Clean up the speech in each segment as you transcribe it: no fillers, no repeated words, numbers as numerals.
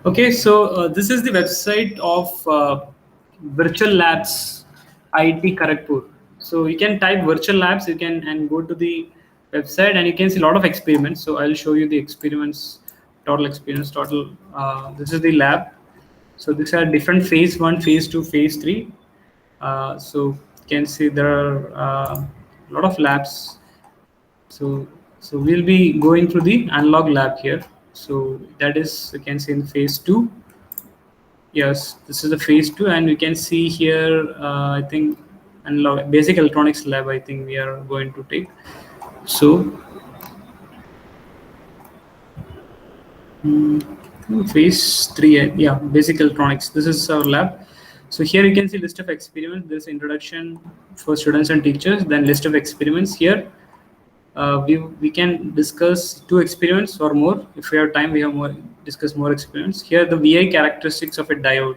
Okay, so this is the website of Virtual Labs IIT Kharagpur. So you can type virtual labs, you can and go to the website and you can see a lot of experiments. So I'll show you the experiments, total experiments, total. This is the lab. So these are different phase one, phase two, phase three. So you can see there are a lot of labs. So we'll be going through the analog lab here. So that is, you can see in phase two. Yes, this is the phase two, and we can see here. I think analog basic electronics lab. I think we are going to take. So phase three. Yeah, basic electronics. This is our lab. So here you can see list of experiments. This introduction for students and teachers. Then list of experiments here. We can discuss two experiments or more. If we have time, we have more discuss more experiments. Here the VI characteristics of a diode.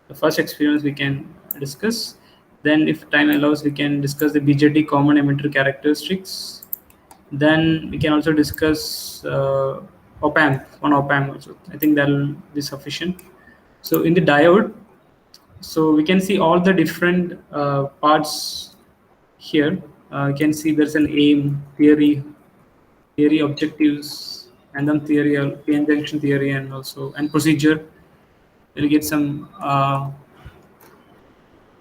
The first experiments we can discuss. Then if time allows, we can discuss the BJT common emitter characteristics. Then we can also discuss op amp, one op amp also. I think that will be sufficient. So in the diode, so we can see all the different parts here. You can see there's an aim, theory objectives, and then theory, PN junction theory, and also and procedure. We'll get some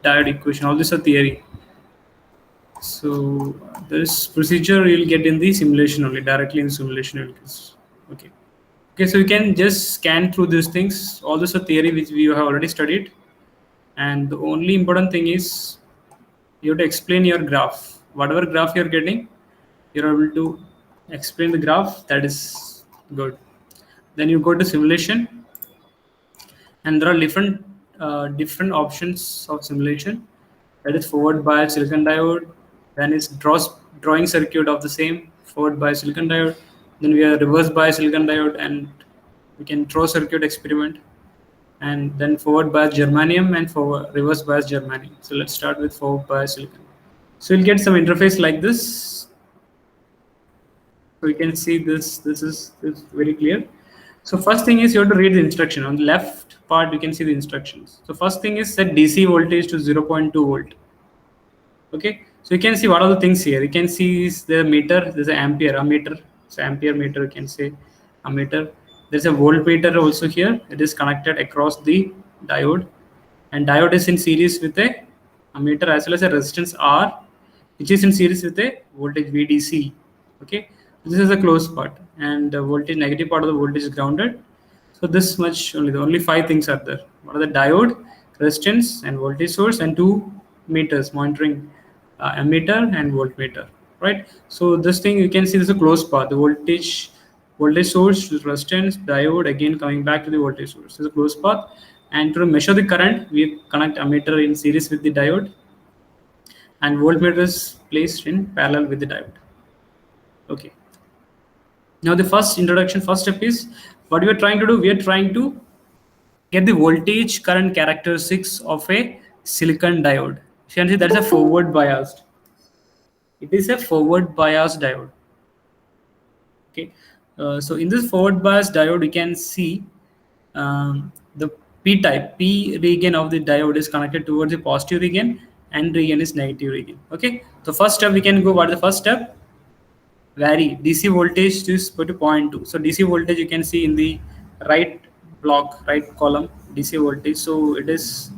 diode equation. All this are theory. So this procedure you'll get in the simulation only, directly in simulation. Okay. Okay, so you can just scan through these things. All this are theory which we have already studied. And the only important thing is you have to explain your graph. Whatever graph you're getting, you're able to explain the graph. That is good. Then you go to simulation, and there are different options of simulation. That is forward bias silicon diode. Then is drawing circuit of the same forward bias silicon diode. Then we have reverse bias silicon diode, and we can draw circuit experiment. And then forward bias germanium and forward reverse bias germanium. So let's start with forward bias silicon. So you'll get some interface like this. So you can see this. This is very clear. So first thing is you have to read the instruction. On the left part, you can see the instructions. So first thing is set DC voltage to 0.2 volt. Okay, so you can see what are the things here. You can see the meter. There's an ampere, a meter. So ampere meter, you can say a meter. There's a voltmeter also here. It is connected across the diode, and diode is in series with a ammeter as well as a resistance R, which is in series with a voltage VDC. Okay, this is the closed part, and the voltage negative part of the voltage is grounded. So this much only. The only 5 things are there. What are the diode, resistance, and voltage source, and 2 meters monitoring ammeter and voltmeter. Right. So this thing you can see this is a closed path. The voltage source, resistance, diode, again coming back to the voltage source. This is a closed path. And to measure the current, we connect ammeter in series with the diode, and voltmeter is placed in parallel with the diode. Okay. Now the first step is what we are trying to do. We are trying to get the voltage current characteristics of a silicon diode. You can see that is a forward biased. It is a forward biased diode. Okay, so in this forward bias diode, you can see the P region of the diode is connected towards the positive region, and region is negative region. Okay, so first step we can go. What is the first step? Vary DC voltage to 0.2. So DC voltage you can see in the right block, right column, DC voltage. So it is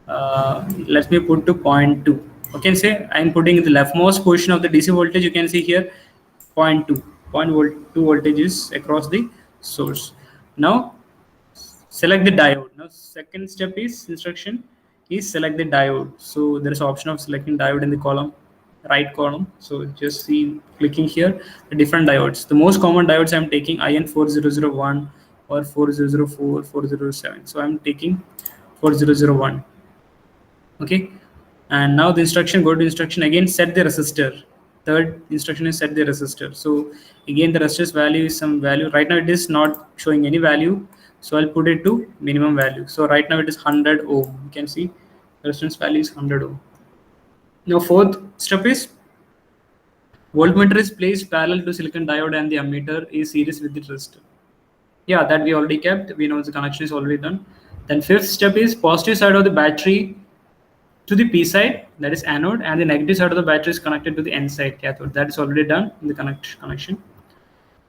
let me put to 0.2. Okay, say I'm putting in the leftmost portion of the DC voltage. You can see here 0.2 voltage is across the source. Now select the diode. Now second step is instruction is select the diode. So there is option of selecting diode in the column, right column. So just see clicking here the different diodes. The most common diodes I'm taking IN4001 or 4004, 4007. So I'm taking 4001. Okay, and now the instruction, go to instruction again, set the resistor. Third instruction is set the resistor. So again the resistor's value is some value. Right now it is not showing any value, so I'll put it to minimum value. So right now it is 100 ohm. You can see the resistance value is 100 ohm. Now fourth step is voltmeter is placed parallel to silicon diode, and the ammeter is series with the resistor. Yeah, that we already kept. We know the connection is already done. Then fifth step is positive side of the battery to the P side, that is anode, and the negative side of the battery is connected to the N side, cathode. That is already done in the connection.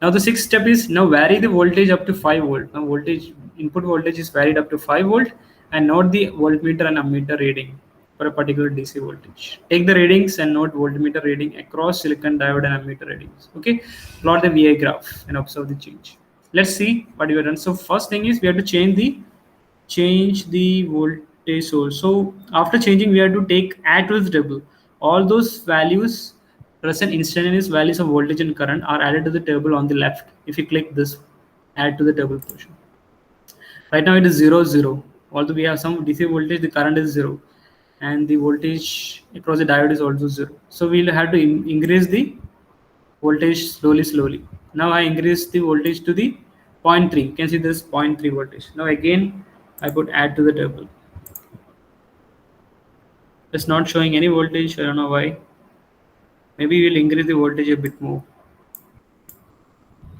Now the sixth step is now vary the voltage up to 5 volt. Now voltage input voltage is varied up to 5 volt, and note the voltmeter and ammeter reading for a particular DC voltage. Take the readings and note voltmeter reading across silicon diode and ammeter readings. Okay, plot the VI graph and observe the change. Let's see what we have done. So first thing is we have to change the voltage source. So after changing, we have to take add to the table. All those values present instantaneous values of voltage and current are added to the table on the left. If you click this, add to the table portion. Right now it is 0 0. Although we have some DC voltage, the current is 0, and the voltage across the diode is also 0. So we'll have to increase the voltage slowly. Now I increase the voltage to the zero point 0.3. You can see this 0.3 voltage. Now again I put add to the table. It's not showing any voltage. I don't know why. Maybe we'll increase the voltage a bit more.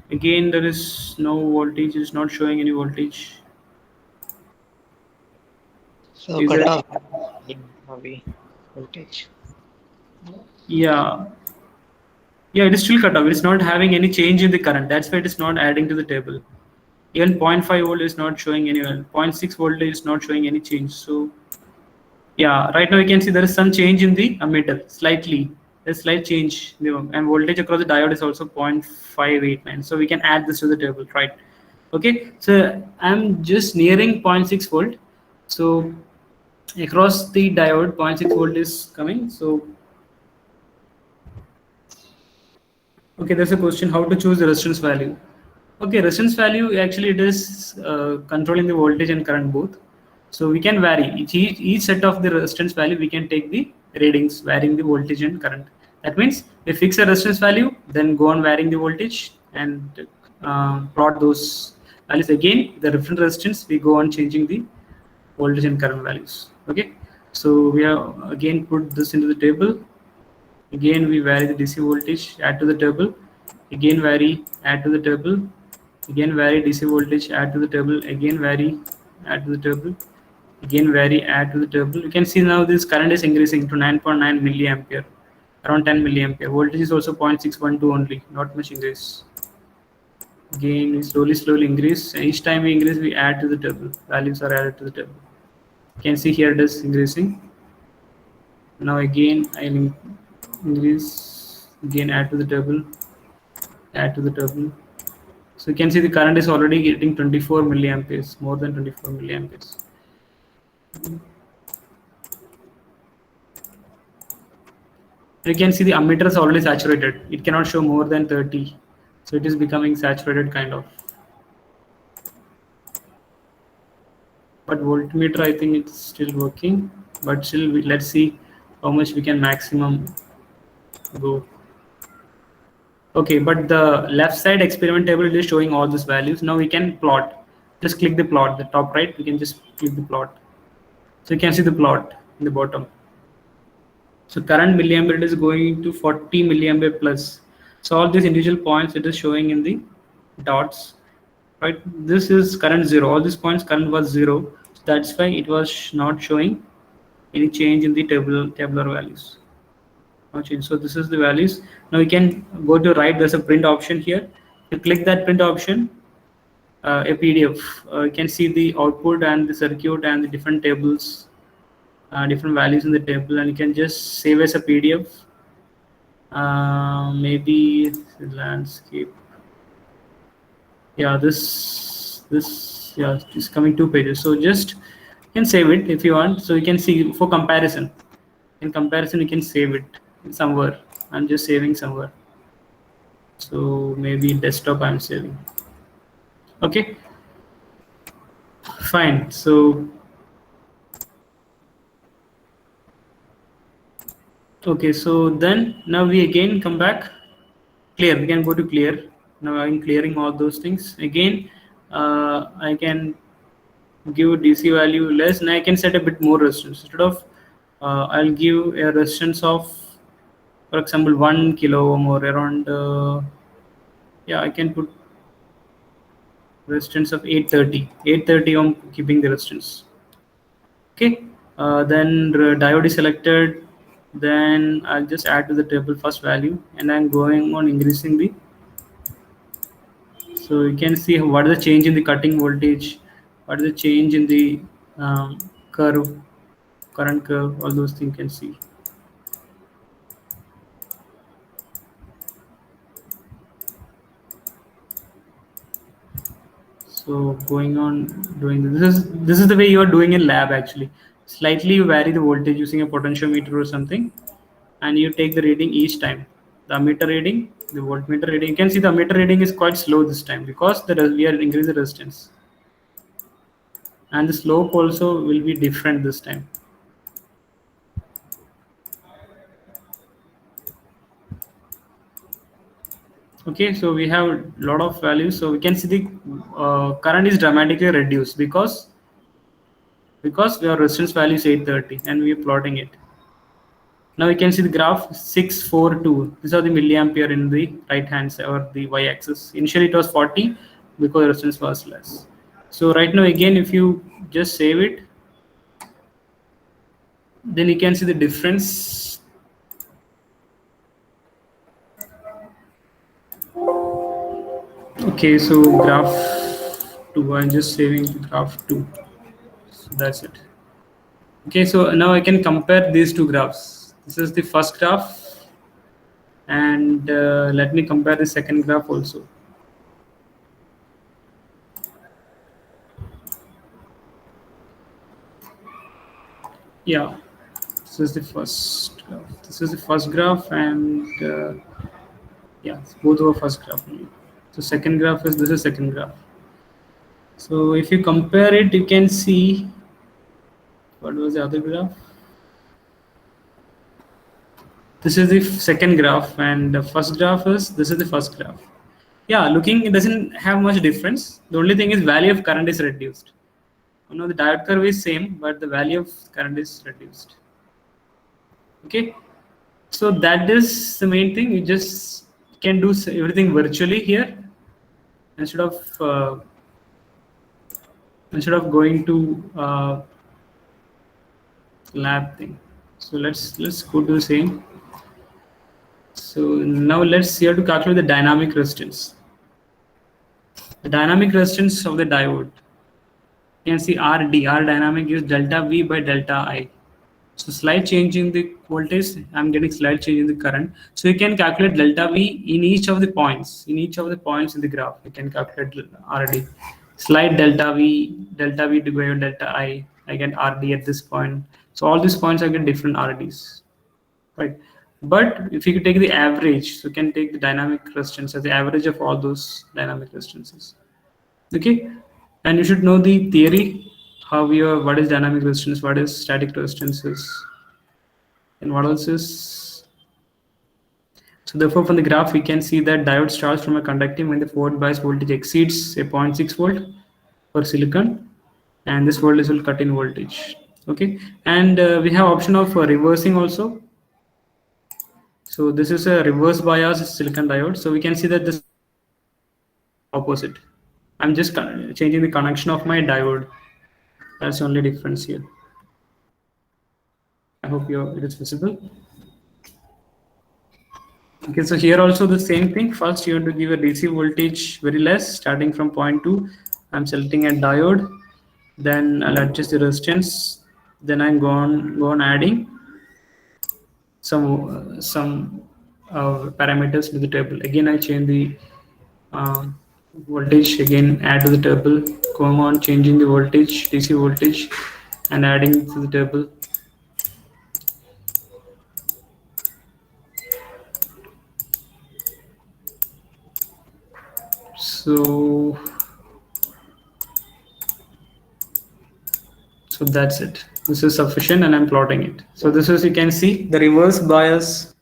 Again there is no voltage. It's not showing any voltage. So Is cut it? off maybe voltage. Yeah. Yeah, it is still cut off. It's not having any change in the current. That's why it is not adding to the table. Even 0.5 volt is not showing any. 0.6 voltage is not showing any change. So yeah, right now you can see there is some change in the ammeter, slightly. There's slight change, and voltage across the diode is also 0.589. So we can add this to the table, right? Okay, so I'm just nearing zero point 0.6 volt. So across the diode, zero point 0.6 volt is coming. So okay, there's a question how to choose the resistance value. Okay, resistance value actually it is controlling the voltage and current both. So we can vary each set of the resistance value. We can take the readings varying the voltage and current. That means we fix a resistance value, then go on varying the voltage and plot those values again. The different resistance we go on changing the voltage and current values. Okay, so we have again put this into the table. Again we vary the DC voltage, add to the table. Again vary, add to the table. Again vary DC voltage, add to the table. Again vary, add to the table. Again vary, add to the table. You can see now this current is increasing to 9.9 milliampere, around 10 milliampere. Voltage is also 0.612 only, not much increase. Again we slowly increase. And each time we increase, we add to the table. Values are added to the table. You can see here it is increasing. Now again I'll increase, again add to the table, add to the table. So you can see the current is already getting 24 milliamperes, more than 24 milliamperes. You can see the ammeter is already saturated. It cannot show more than 30. So it is becoming saturated kind of. But voltmeter, I think it's still working. But still, let's see how much we can maximum go. Okay, but the left side experiment table is showing all these values. Now we can plot. Just click the plot, the top right. We can just click the plot. So you can see the plot in the bottom. So current milliampere is going to 40 milliampere plus. So all these individual points it is showing in the dots, right? This is current 0. All these points current was 0. So that's why it was not showing any change in the tabular values. No change. So this is the values. Now you can go to right. There's a print option here. You click that print option. A PDF. You can see the output and the circuit and the different tables, different values in the table, and you can just save as a PDF. Maybe the landscape. Yeah, this yeah it's coming 2 pages. So just you can save it if you want. So you can see for comparison. In comparison, you can save it somewhere. I'm just saving somewhere. So maybe desktop I'm saving. Okay, fine. So okay, so then now we again come back. Clear. We can go to clear. Now I'm clearing all those things again. I can give DC value less, and I can set a bit more resistance. Instead of I'll give a resistance of, for example, 1 kilo ohm or around. Yeah, I can put resistance of 830. 830 ohm keeping the resistance. Okay, then diode is selected. Then I'll just add to the table first value, and I'm going on increasing the. So you can see what is the change in the cutting voltage, what is the change in the curve, current curve, all those things you can see. So going on doing this is the way you are doing in lab actually. Slightly you vary the voltage using a potentiometer or something, and you take the reading each time. The ammeter reading, the voltmeter reading. You can see the ammeter reading is quite slow this time because we are increasing the resistance, and the slope also will be different this time. Okay, so we have a lot of values. So we can see the current is dramatically reduced because our resistance value is 830 and we are plotting it. Now you can see the graph 642. These are the milliampere in the right hand side or the y-axis. Initially it was 40 because the resistance was less. So right now again, if you just save it, then you can see the difference. Okay, so graph 2. I'm just saving the graph 2. So that's it. Okay, so now I can compare these two graphs. This is the first graph, and let me compare the second graph also. Yeah, this is the first graph. This is the first graph, and yeah, both were first graph only. So second graph is this is second graph. So if you compare it, you can see what was the other graph. This is the second graph, and the first graph is this is the first graph. Yeah, looking it doesn't have much difference. The only thing is value of current is reduced. You know the diode curve is same, but the value of current is reduced. Okay, so that is the main thing. You just can do everything virtually here instead of uh, going to lab thing. So let's go to the same. So now let's here to calculate the dynamic resistance. The dynamic resistance of the diode. You can see RD. R dynamic is delta V by delta I. So slight change in the voltage, I'm getting slight change in the current. So you can calculate delta V in each of the points. In each of the points in the graph, you can calculate RD. Slight delta V divided by delta I get RD at this point. So all these points I get different RDs, right? But if you could take the average, so you can take the dynamic resistance as the average of all those dynamic resistances. Okay, and you should know the theory, how your what is dynamic resistance, what is static resistances, and what else is. So therefore from the graph we can see that diode starts from a conducting when the forward bias voltage exceeds a zero point 0.6 volt for silicon, and this voltage will cut in voltage. Okay, and we have option of reversing also. So this is a reverse bias silicon diode, so we can see that this opposite. I'm just changing the connection of my diode. That's the only difference here. I hope it is visible. Okay, so here also the same thing. First, you have to give a DC voltage very less, starting from 0.2. I'm selecting a diode. Then I'll adjust the resistance. Then I'm go on adding some parameters to the table. Again, I change the voltage. Again, add to the table. Going on changing the voltage, DC voltage, and adding to the table. So that's it. This is sufficient, and I'm plotting it. So this is, you can see the reverse bias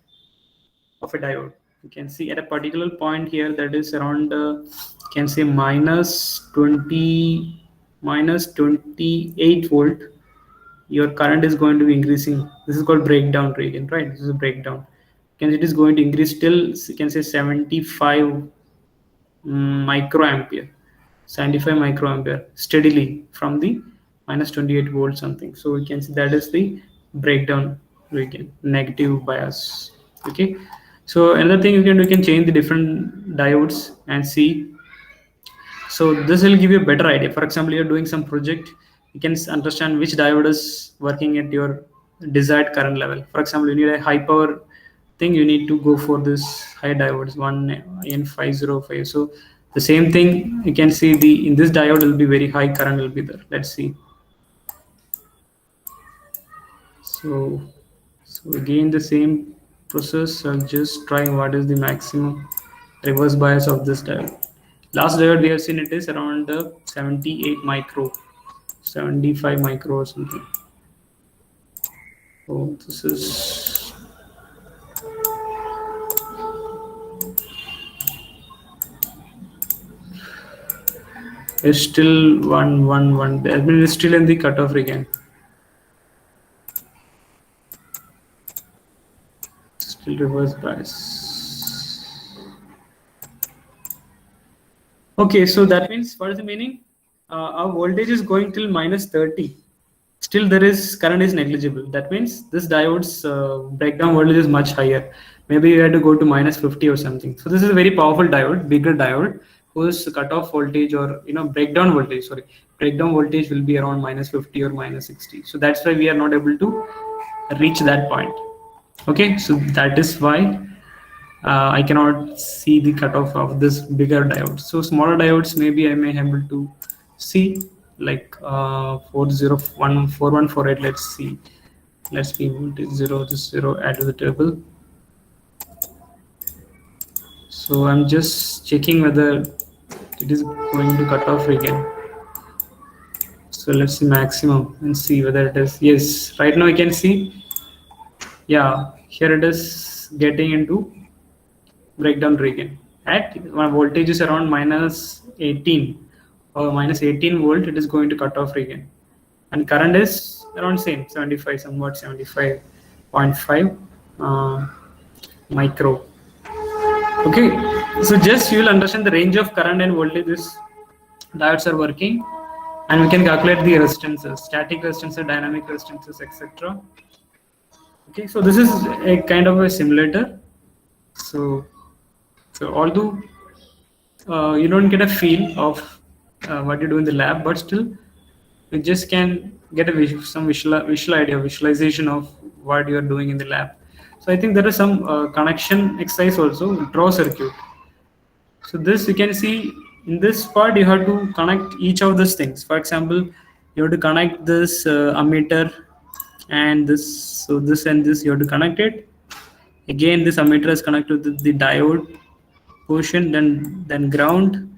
of a diode. You can see at a particular point here that is around you can say minus 28 volt. Your current is going to be increasing. This is called breakdown region, right? This is a breakdown. You can see it is going to increase till you can say 75 microampere. 75 microampere steadily from the minus 28 volt something. So we can see that is the breakdown region, negative bias. Okay. So another thing we can change the different diodes and see. So this will give you a better idea. For example, you're doing some project, you can understand which diode is working at your desired current level. For example, you need a high power thing, you need to go for this high diodes, one N505. So the same thing you can see the in this diode will be very high current will be there. Let's see. So so again the same process. I'll just try what is the maximum reverse bias of this diode. Last diode we have seen it is around 78 micro, 75 micro or something. So this is still 111. I mean, it's still in the cutoff again. Still reverse bias. Okay, so that means what is the meaning? Our voltage is going till minus 30. Still, there is current is negligible. That means this diode's breakdown voltage is much higher. Maybe you had to go to minus 50 or something. So this is a very powerful diode, bigger diode, whose cutoff voltage or breakdown voltage. Sorry, breakdown voltage will be around minus 50 or minus 60. So that's why we are not able to reach that point. Okay, so that is why I cannot see the cutoff of this bigger diode. So smaller diodes, maybe I may be able to see like 4014148. Let's see. Let's be voltage 0, this 0, add to the table. So I'm just checking whether it is going to cut off again. So let's see maximum and see whether it is. Yes, right now I can see. Yeah, here it is getting into breakdown region. At my voltage is around minus 18 or minus 18 volt, it is going to cut off region. And current is around same 75, somewhat 75.5 micro. Okay, so just you will understand the range of current and voltage this diodes are working, and we can calculate the resistances, static resistances, dynamic resistances, etc. Okay, so this is a kind of a simulator. So although you don't get a feel of what you do in the lab, but still you just can get a some visual idea, visualization of what you are doing in the lab. So I think there is some connection exercise also, draw circuit. So this you can see in this part you have to connect each of these things. For example, you have to connect this ammeter and this. So this and this you have to connect it. Again, this ammeter is connected to the diode portion, then ground.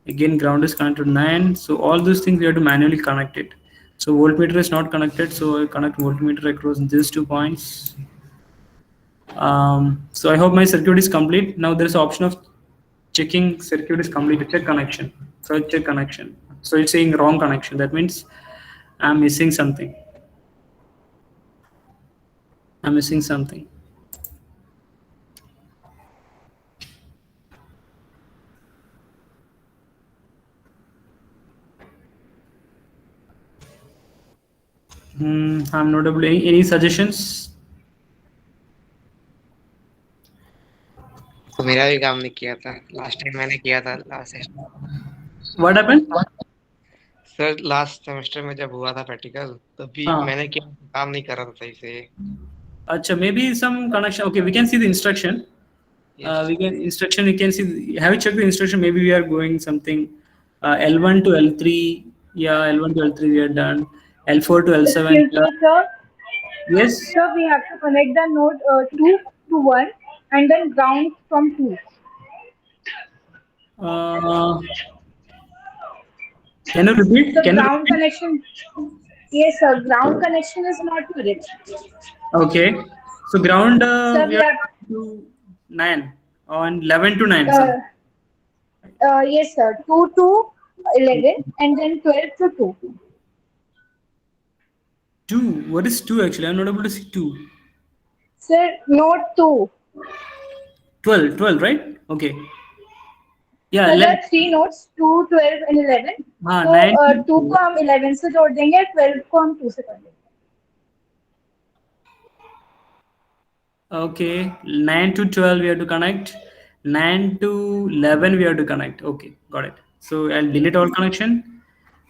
Again, ground is connected to 9. So all those things we have to manually connect it. So voltmeter is not connected, so I connect voltmeter across these 2 points. So I hope my circuit is complete. Now there's an option of checking circuit is complete. Check connection. So I check connection. So it's saying wrong connection. That means I'm missing something. I'm missing something. I'm not able. Any suggestions? तो मेरा भी काम नहीं किया था last time मैंने किया था last semester What happened? Sir last semester में जब हुआ था प्रैक्टिकल तभी मैंने किया काम नहीं कर रहा था सही से Acha, maybe some connection. Okay, we can see the instruction. We can see. Have you checked the instruction? Maybe we are going something L1 to L3. Yeah, L1 to L3 we are done. L4 to L7. Excuse me, sir. Yes. Sir, we have to connect the node 2 to 1 and then ground from 2. Can you repeat? The Can you ground repeat? connection. Yes, sir. Ground connection is not correct. Okay. So ground Sir, we we are have. to 9 on 11 to 9. Yes, sir. 2 to 11 and then 12 to 2. 2. What is 2 actually? I'm not able to see 2. Sir, node 2. 12, right? Okay. Yeah, So there let are three nodes, 2, 12 and 11. तो 9 2 को हम 11 से जोड़ देंगे, 12 को हम 2 से कर देंगे. Okay, 9 to 12 we have to connect. 9 to 11 we have to connect. Okay, got it. So I'll delete all connection.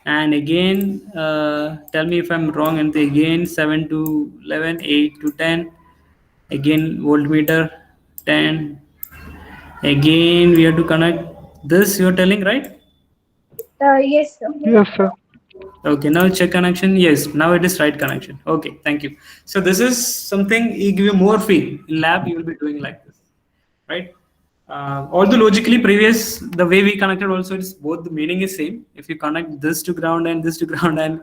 And again, tell me if I'm wrong. And again, 7 to 11, 8 to 10. Again, voltmeter 10. Again, we have to connect this. You're telling, right? Yes, sir. Yes, sir. Okay, now check connection. Yes, now it is right connection. Okay, thank you. So this is something you give you more feel. In lab, you will be doing like this, right? Although logically previous, the way we connected also, it's both the meaning is same. If you connect this to ground and this to ground and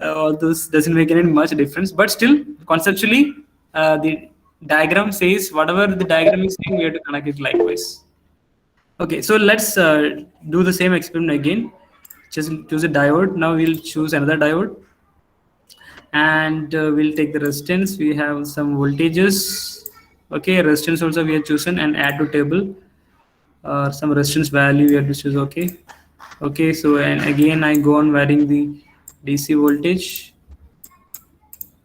all those doesn't make any much difference. But still, conceptually, the diagram says whatever the diagram is saying, we have to connect it likewise. Okay, so let's do the same experiment again. Just choose a diode. Now we'll choose another diode, and we'll take the resistance. We have some voltages. Okay, resistance also we have chosen, and add to table. Some resistance value we have to choose. Okay, okay. So and again I go on varying the DC voltage.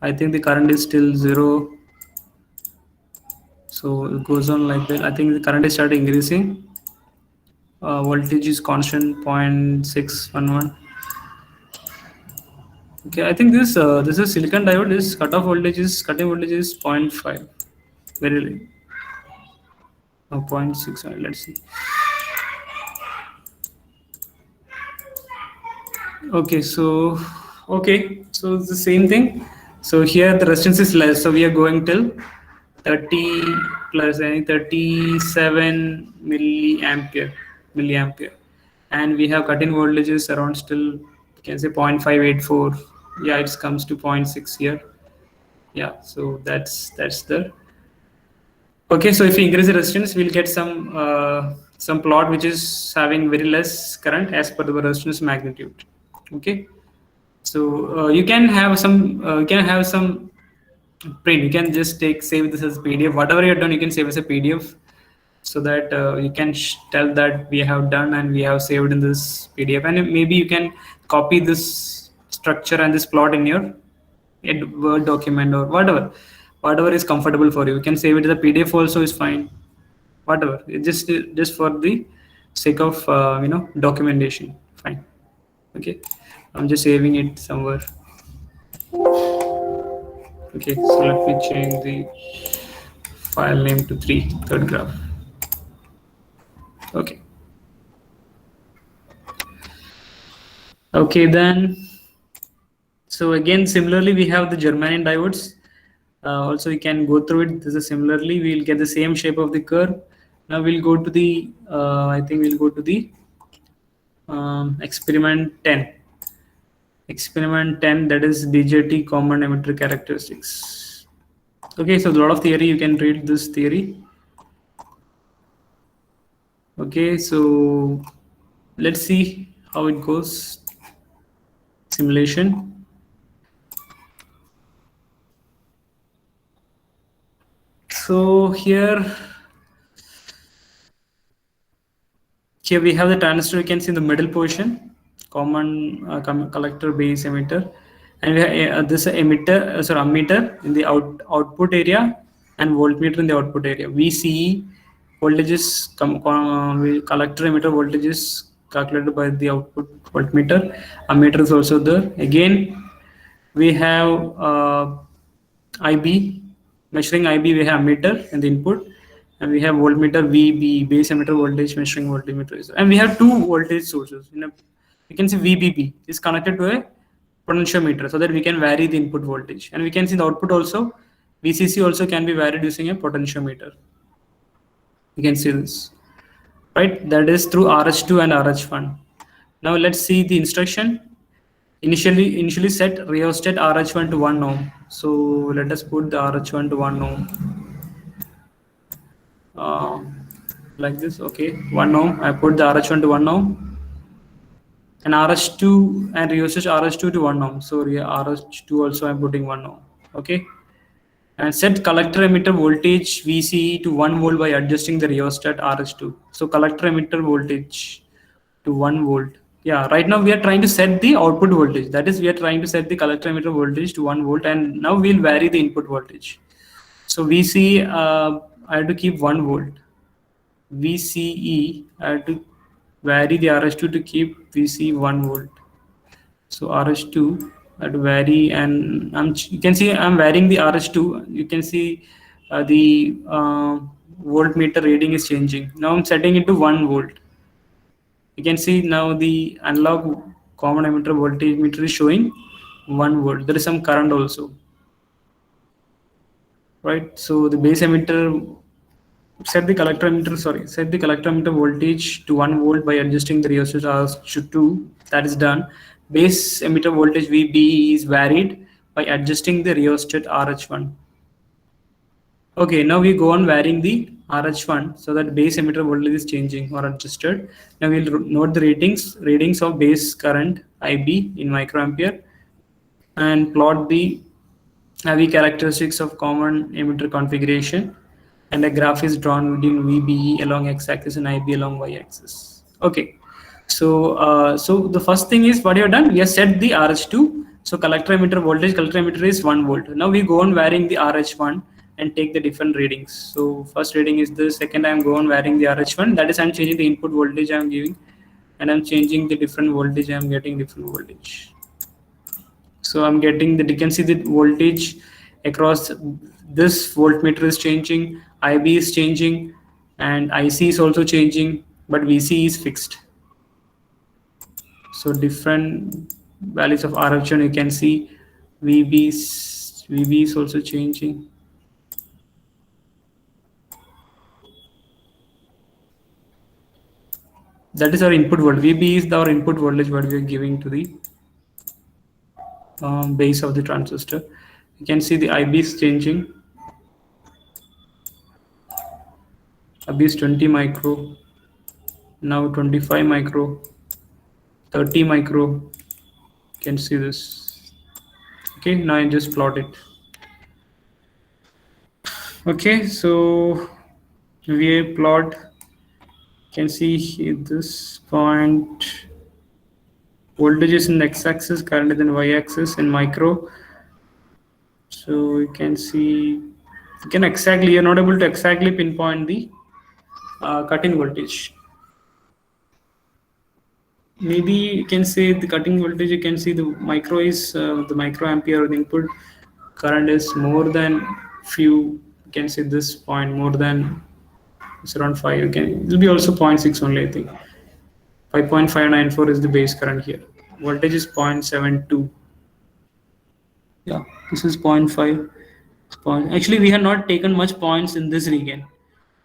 I think the current is still 0, so it goes on like that. I think the current is starting increasing. Voltage is constant 0.611. Okay, I think this is silicon diode. This cutoff voltage is cutting voltage is 0.5, very low. 0.6. Let's see. Okay, so it's the same thing. So here the resistance is less, so we are going till 30 plus any 37 milliampere, and we have cut-in voltages around still you can say 0.584. Yeah, it comes to 0.6 here. Yeah, so that's the okay. So if we increase the resistance, we'll get some plot which is having very less current as per the resistance magnitude. Okay, so you can have some print. You can just save this as PDF. Whatever you're done, you can save as a PDF, so that you can tell that we have done and we have saved in this PDF. And maybe you can copy this structure and this plot in your Word document or whatever is comfortable for you. You can save it as a PDF also is fine. Whatever, it just for the sake of documentation. Fine. Okay, I'm just saving it somewhere. Okay, so let me change the file name to third graph. Okay. Okay, then. So again, similarly, we have the Germanium diodes. Also, you can go through it. This is similarly, we'll get the same shape of the curve. Now we'll go to the, I think we'll go to the experiment 10. Experiment 10, that is BJT common emitter characteristics. Okay, so a lot of theory, you can read this theory. Okay, so let's see how it goes. Simulation. So here we have the transistor. You can see in the middle portion, common collector base emitter, and we have this emitter, sorry, ammeter in the output area, and voltmeter in the output area. VCE voltages, collector emitter voltages calculated by the output voltmeter. Ammeter is also there. Again, we have IB, measuring IB. We have meter in the input, and we have voltmeter VB, base emitter voltage measuring voltmeter, and we have two voltage sources. You can see VBB is connected to a potentiometer, so that we can vary the input voltage, and we can see the output also. VCC also can be varied using a potentiometer. You can see this, right? That is through RH2 and RH1. Now let's see the instruction. Initially set rheostat RH1 to 1 ohm. So let us put the RH1 to 1 ohm. Like this. Okay, 1 ohm. I put the RH1 to 1 ohm, and RH2 and rheostat RH2 to 1 ohm. So RH2 also I'm putting 1 ohm. Okay, and set collector emitter voltage VCE to 1 volt by adjusting the rheostat RH2. So collector emitter voltage to 1 volt. Yeah, right now we are trying to set the output voltage. That is, we are trying to set the collector emitter voltage to 1 volt, and now we'll vary the input voltage. So VC, I have to keep 1 volt. VCE, I have to vary the RS2 to keep VC 1 volt. So RS2 I have to vary, and you can see I'm varying the RS2. You can see the voltmeter reading is changing. Now I'm setting it to 1 volt. You can see now the analog common emitter voltage meter is showing 1 volt. There is some current also, right? So the base emitter, set the collector emitter voltage to 1 volt by adjusting the resistor R2. That is done. Base emitter voltage VB is varied by adjusting the rheostat RH1. Okay, now we go on varying the RH1 so that base emitter voltage is changing or adjusted. Now we'll note the readings of base current IB in microampere and plot the IV characteristics of common emitter configuration, and a graph is drawn between VBE along x-axis and IB along y-axis. Okay, so the first thing is what you have done. We have set the RH2. So collector emitter is 1 volt. Now we go on varying the RH1 and take the different readings. So first reading is this. Second, I am go on varying the RH1. That is, I am changing the input voltage I am giving, and I am changing the different voltage I am getting different voltage. So I'm getting that you can see the voltage across this voltmeter is changing, IB is changing, and IC is also changing, but VC is fixed. So different values of RF, you can see VB is also changing. That is our input voltage. VB is our input voltage what we are giving to the base of the transistor. You can see the IB is changing. IB is 20 micro, now 25 micro, 30 micro. You can see this. Okay, now I just plot it. Okay, so VA plot. You can see here this point. Voltage is in the x-axis, current is in y-axis in micro. So you can see, you're not able to exactly pinpoint the cut-in voltage. Maybe you can say the cutting voltage, you can see the micro is the microampere, the input current is more than few. You can see this point more than, it's around 5. You can, it will be also 0.6 only, I think. 5.594 is the base current here. Voltage is 0.72. Yeah, this is 0.5. Actually, we have not taken much points in this region.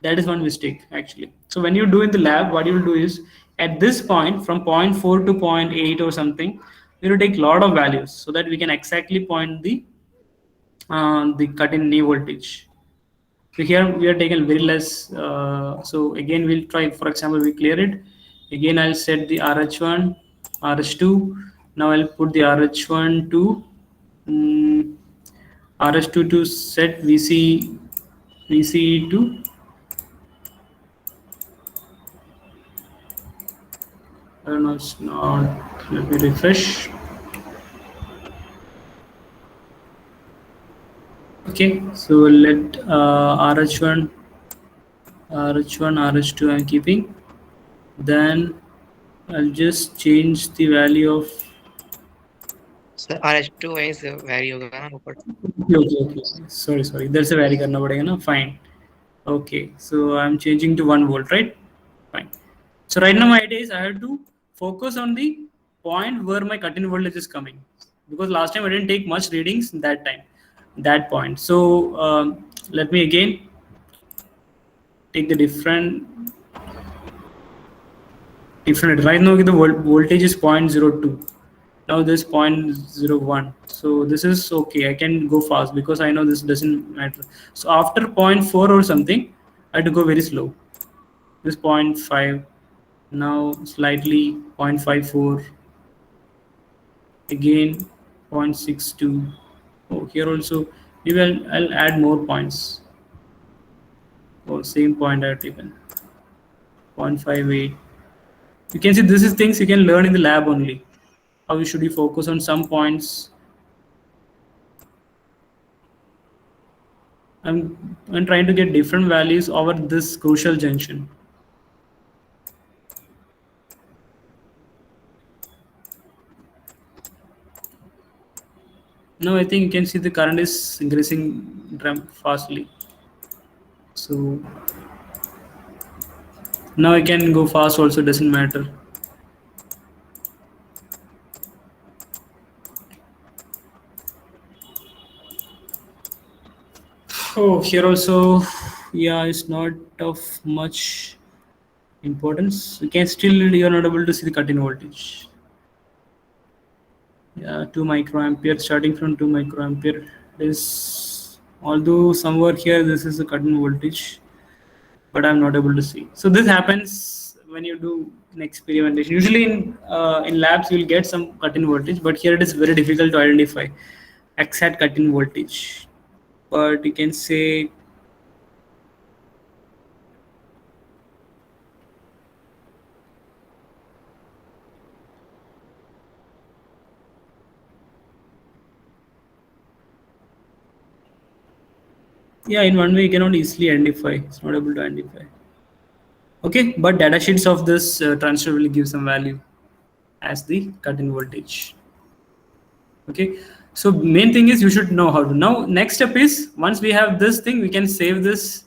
That is one mistake actually. So when you do in the lab, what you will do is at this point from 0.4 to 0.8 or something, we will take a lot of values so that we can exactly point the cut-in knee voltage. So here we are taking very less. So again, we'll try. For example, we clear it. Again, I'll set the RH1, RH2. Now I'll put the RH1 to RH2 to set VC to. I don't know, it's not. Let me refresh. Okay, so let RH1, RH2 I'm keeping. Then I'll just change the value of. Sir RH2 वहीं से vary होगा ना ऊपर. Okay. Sorry. There's a vary करना पड़ेगा ना. Fine. Okay, so I'm changing to 1 volt, right? Fine. So right now my idea is I have to focus on the point where my cut-in voltage is coming, because last time I didn't take much readings that point. So let me again take the different. Right now the voltage is 0.02. Now this 0.01. So this is okay. I can go fast because I know this doesn't matter. So after 0.4 or something, I have to go very slow. This 0.5. Now slightly 0.54. Again 0.62. Oh, here also maybe I'll add more points. Oh, same point I have taken. 0.58. You can see this is things you can learn in the lab only. How should you focus on some points? I'm trying to get different values over this crucial junction. Now I think you can see the current is increasing fastly. So now I can go fast also, doesn't matter. Oh, here also, yeah, it's not of much importance. You can still, you're not able to see the cut-in voltage. Yeah, 2 microampere, starting from 2 microampere. This, although somewhere here this is the cut-in voltage, but I'm not able to see. So this happens when you do an experimentation. Usually in labs you'll get some cut-in voltage, but here it is very difficult to identify exact cut-in voltage. But you can say yeah, in one way you cannot easily identify. It's not able to identify. Okay, but data sheets of this transistor will give some value as the cut-in voltage. Okay, so main thing is you should know how to. Now next step is, once we have this thing, we can save this.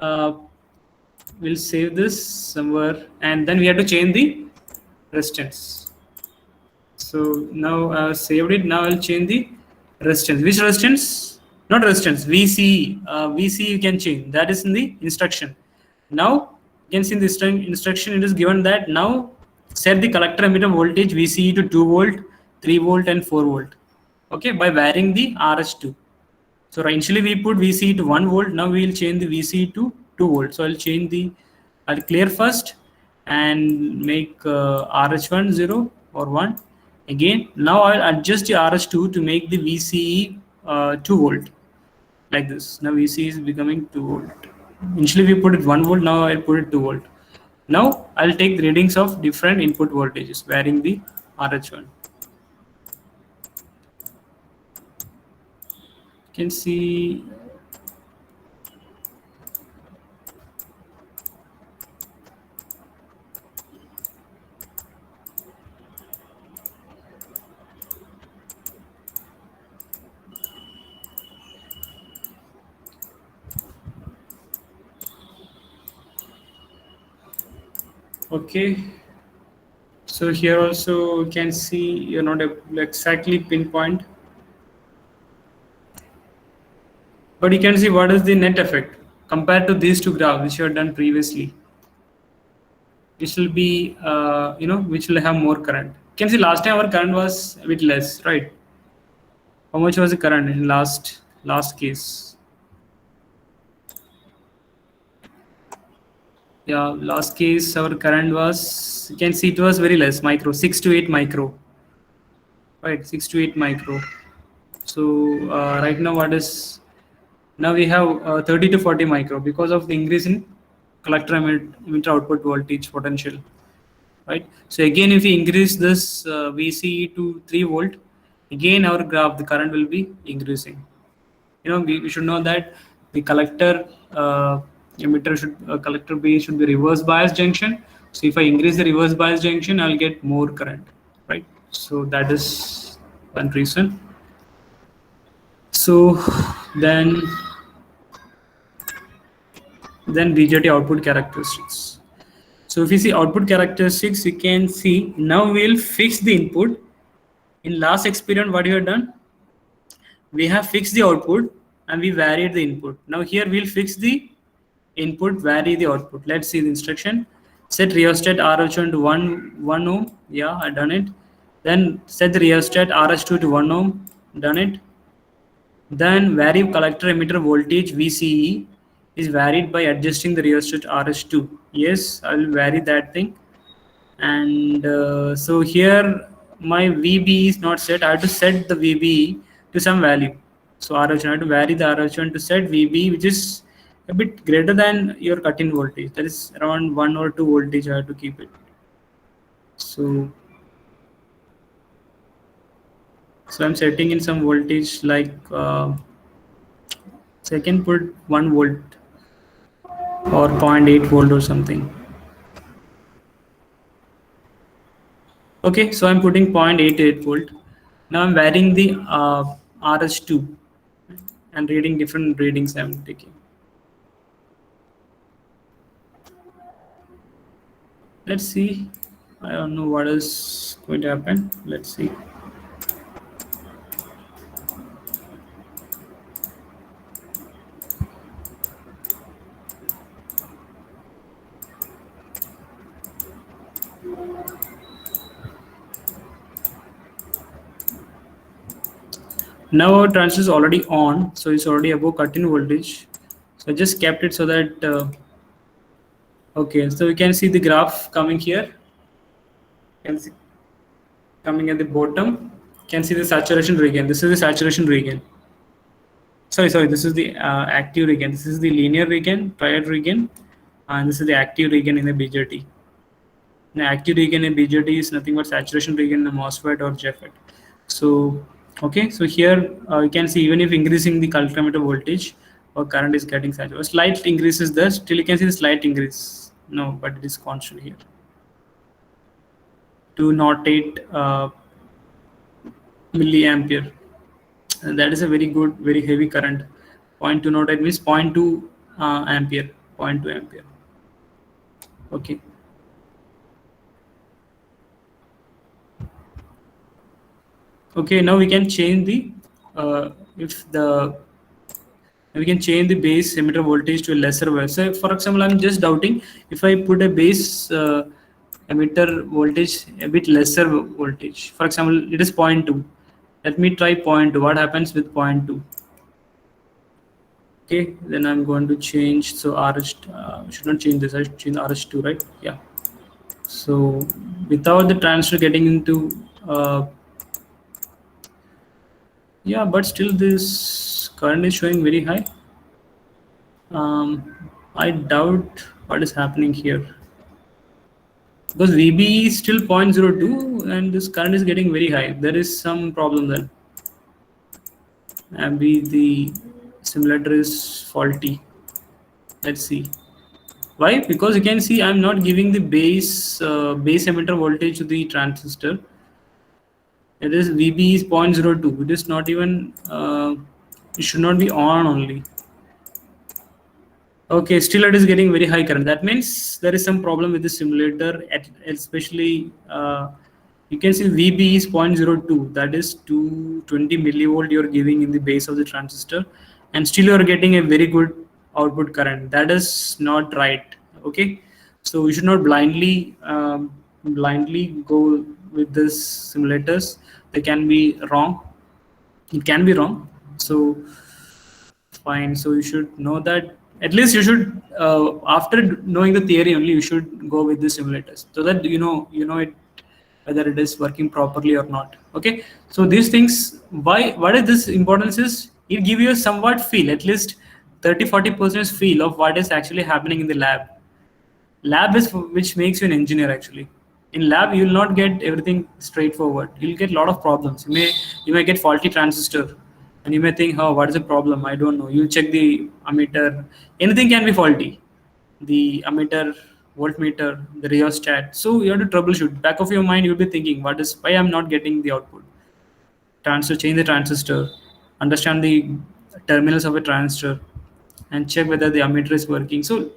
We'll save this somewhere, and then we have to change the resistance. So now I saved it. Now I'll change the resistance. Which resistance? Not resistance. VCE. VCE you can change. That is in the instruction. Now you can see in the instruction it is given that now set the collector emitter voltage VCE to 2 volt, 3 volt, and 4 volt. Okay, by varying the RH2. So initially we put VCE to 1 volt. Now we will change the VCE to 2 volt. So I'll clear first and make RH1 0 or 1. Again, now I'll adjust the RH2 to make the VCE 2 volt. Like this. Now VCE is becoming 2 volt. Initially we put it 1 volt. Now I'll put it 2 volt. Now I'll take the readings of different input voltages varying the RH1. You can see okay. So here also you can see you're not able to exactly pinpoint, but you can see what is the net effect compared to these two graphs which you have done previously. Which will be which will have more current. You can see last time our current was a bit less, right? How much was the current in last case? Yeah, last case our current was, you can see it was very less, micro, 6 to 8 micro, right? 6 to 8 micro. So right now what is, now we have 30 to 40 micro because of the increase in collector emitter output voltage potential, right? So again, if we increase this VCE to 3 volt, again our graph, the current will be increasing. We should know that the collector collector base should be reverse bias junction. So if I increase the reverse bias junction, I'll get more current, right? So that is one reason. So then BJT output characteristics. So if you see output characteristics, you can see now we'll fix the input. In last experiment, what you have done? We have fixed the output and we varied the input. Now here we'll fix the input, vary the output. Let's see the instruction. Set rheostat RH1 to 1 ohm. Yeah, I done it. Then set the rheostat RH2 to 1 ohm. Done it. Then vary collector emitter voltage VCE is varied by adjusting the rheostat RH2. Yes, I will vary that thing. And so here my VB is not set. I have to set the VB to some value. So RH1, I have to vary the RH1 to set VB, which is a bit greater than your cut-in voltage. That is around 1 or 2 voltage. I have to keep it. So I'm setting in some voltage like so I can put 1 volt or zero 0.8 volt or something. Okay, so I'm putting 0.88 volt. Now I'm varying the RS2 and reading different readings I'm taking. Let's see. I don't know what is going to happen. Let's see. Now our transistor is already on, so it's already above cut-in voltage. So I just kept it so that okay, so you can see the graph coming here. You can see coming at the bottom. You can see the saturation region. This is the saturation region. Sorry, this is the active region. This is the linear region, triad region, and this is the active region in the BJT. The active region in BJT is nothing but saturation region in the MOSFET or JFET. So, okay, so here you can see even if increasing the cultimeter voltage or current is getting saturated, slight increase is there. Still, you can see the slight increase. No, but it is constant here. 208 milliampere. And that is a very good, very heavy current. 0.208 means 0.2 ampere. 0.2 ampere. Okay. Okay, now we can change the we can change the base emitter voltage to a lesser value. So, for example, I'm just doubting if I put a base emitter voltage a bit lesser voltage. For example, it is 0.2. Let me try 0.2. What happens with 0.2? Okay, then I'm going to change. So RS should not change this. I should change RS2, right? Yeah. So without the transistor getting into yeah, but still this current is showing very high. I doubt what is happening here because VB is still 0.02 and this current is getting very high. There is some problem then. Maybe the simulator is faulty. Let's see. Why? Because you can see I'm not giving the base emitter voltage to the transistor. It is VB is 0.02. It is not even. It should not be on only. Okay, still it is getting very high current. That means there is some problem with the simulator, especially you can see VB is 0.02. That is 220 millivolt you're giving in the base of the transistor, and still you're getting a very good output current. That is not right. Okay, so we should not blindly go with this simulators. They can be wrong. It can be wrong. So fine. So you should know that at least you should after knowing the theory only you should go with the simulators so that you know it whether it is working properly or not. Okay, so these things, what is this importance is it give you a somewhat feel, at least 30-40% feel of what is actually happening in the lab is which makes you an engineer. Actually in lab you will not get everything straightforward. You'll get a lot of problems. You may get faulty transistor and you may think, oh, what is the problem? I don't know. You check the ammeter, anything can be faulty. The ammeter, voltmeter, the rheostat. So you have to troubleshoot. Back of your mind, you'll be thinking, why I'm not getting the output? Change the transistor, understand the terminals of a transistor, and check whether the ammeter is working. So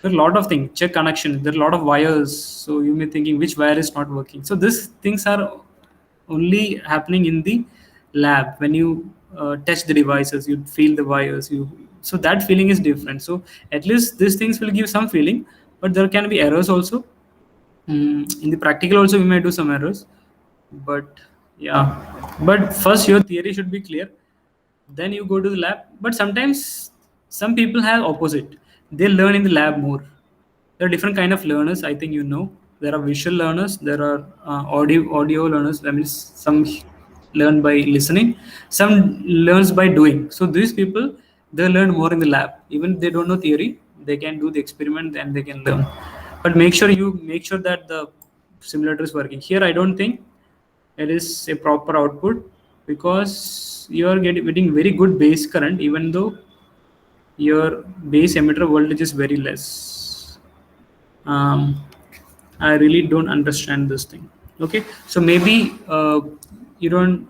there are a lot of things. Check connection. There are a lot of wires. So you may thinking which wire is not working. So these things are only happening in the lab. When you touch the devices, you feel the wires. So that feeling is different. So at least these things will give some feeling, but there can be errors also. In the practical also we may do some errors, but yeah. But first your theory should be clear. Then you go to the lab. But sometimes some people have opposite. They learn in the lab more. There are different kind of learners. I think there are visual learners. There are audio learners. That means some learn by listening. Some learns by doing. So these people They learn more in the lab. Even they don't know theory, they can do the experiment and they can learn. But make sure that the simulator is working. Here, I don't think it is a proper output because you are getting very good base current, even though your base emitter voltage is very less. I really don't understand this thing. Okay, so maybe you don't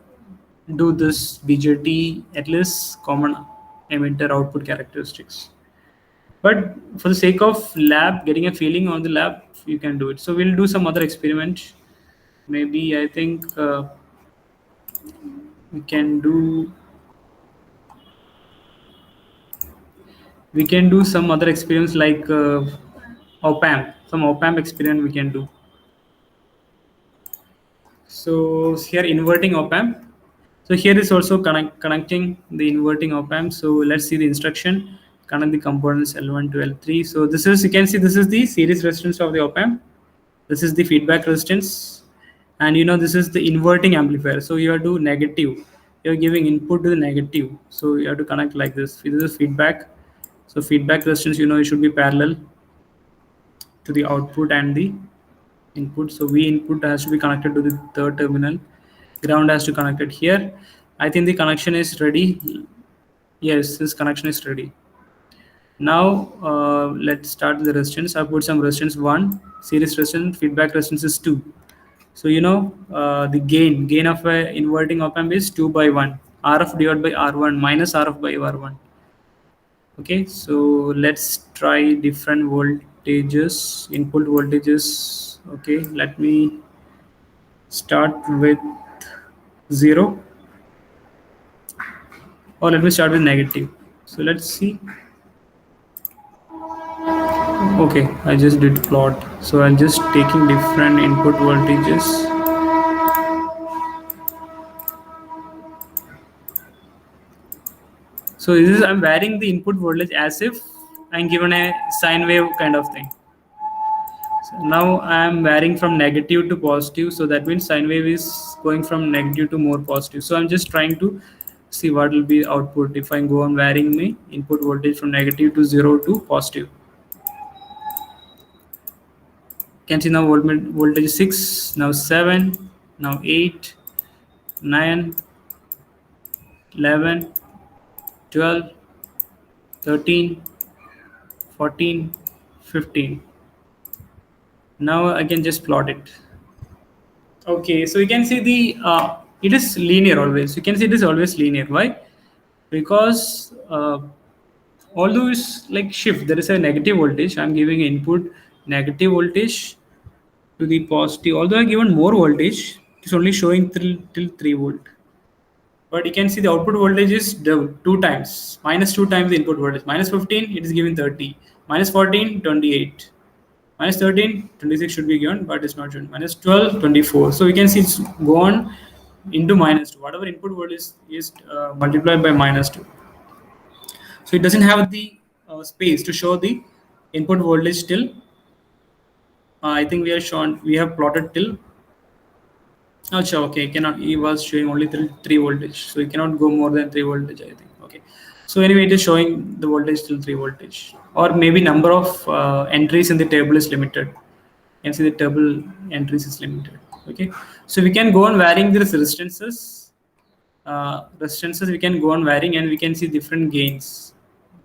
do this BJT, at least common emitter output characteristics. But for the sake of lab, getting a feeling on the lab, you can do it. So we'll do some other experiment. Maybe I think we can do some other experiments like op amp. Some op amp experiment we can do. So here inverting op amp. So here is also connecting the inverting op amp. So let's see the instruction. Connect the components L1 to L3. So this is, you can see this is the series resistance of the op amp. This is the feedback resistance. And this is the inverting amplifier. So you have to negative. You're giving input to the negative. So you have to connect like this. This is feedback. So feedback resistance, it should be parallel to the output and the input. So V input has to be connected to the third terminal. Ground has to connect it here. I think the connection is ready. Yes, this connection is ready. Now let's start the resistance. I put some resistance 1, series resistance, feedback resistance is 2. So the gain of a inverting op amp is 2 by 1, RF divided by R1 minus RF by R1. Okay, so let's try different voltages, input voltages. Okay, let me start with 0, or let me start with negative. So let's see. Okay, I just did plot. So I'm just taking different input voltages. So this is, I'm varying the input voltage as if I'm given a sine wave kind of thing. So now I am varying from negative to positive. So that means sine wave is going from negative to more positive. So I'm just trying to see what will be output if I go on varying my input voltage from negative to 0 to positive. You can see now voltage 6, now 7, now 8, 9, 11, 12, 13, 14, 15. Now I can just plot it. Okay, so you can see the it is linear always. You can see it is always linear. Why? Because although it's like shift, there is a negative voltage. I'm giving input negative voltage to the positive. Although I given more voltage, it's only showing till 3 volt. But you can see the output voltage is 2 times, minus 2 times the input voltage. Minus 15, it is given 30. Minus 14, 28. Minus 13, 26 should be given, but it's not given. Minus 12, 24. So you can see it's gone into minus 2. Whatever input voltage is multiplied by minus 2. So it doesn't have the space to show the input voltage till. I think we have plotted till. Okay, cannot. He was showing only till 3 voltage, so you cannot go more than 3 voltage. I think. Okay. So anyway, it is showing the voltage till 3 voltage, or maybe number of entries in the table is limited. You can see the table entries is limited. Okay. So we can go on varying the resistances. We can go on varying, and we can see different gains.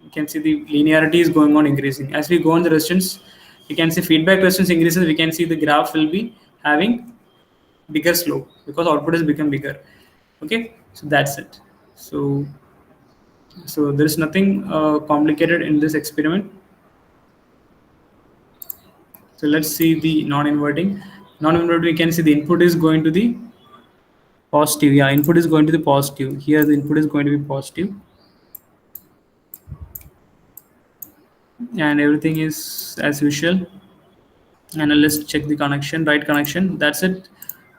You can see the linearity is going on increasing as we go on the resistance. You can see feedback resistance increases. We can see the graph will be having bigger slope because output has become bigger. Okay, so that's it. So there is nothing complicated in this experiment. So let's see the non-inverting. Non-inverting, we can see the input is going to the positive. Yeah, input is going to the positive. Here the input is going to be positive, and everything is as usual. And let's check the connection, right connection. That's it.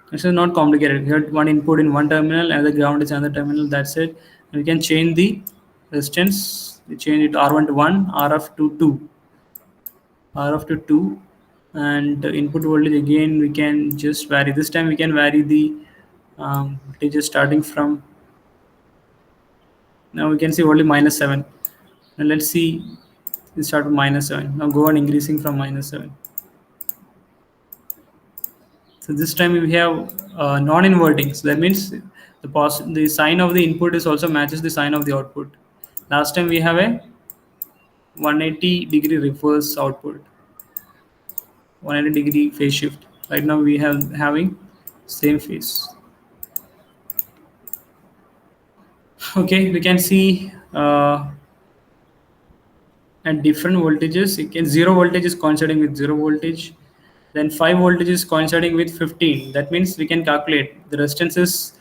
This is not complicated. You have one input in one terminal and the ground is another terminal. That's it. And we can change the resistance. We change it R1 to 1, RF to 2, RF to 2, and the input voltage again we can just vary. This time we can vary the voltage starting from. Now we can see only minus 7. And let's see, we start with -7. Now go on increasing from -7. So this time we have non-inverting. So that means the sign of the input is also matches the sign of the output. Last time we have a 180-degree reverse output, 180-degree phase shift. Right now we have having same phase. Okay, we can see at different voltages. You can 0 voltage is coinciding with 0 voltage, then 5 voltage is coinciding with 15. That means we can calculate the resistance is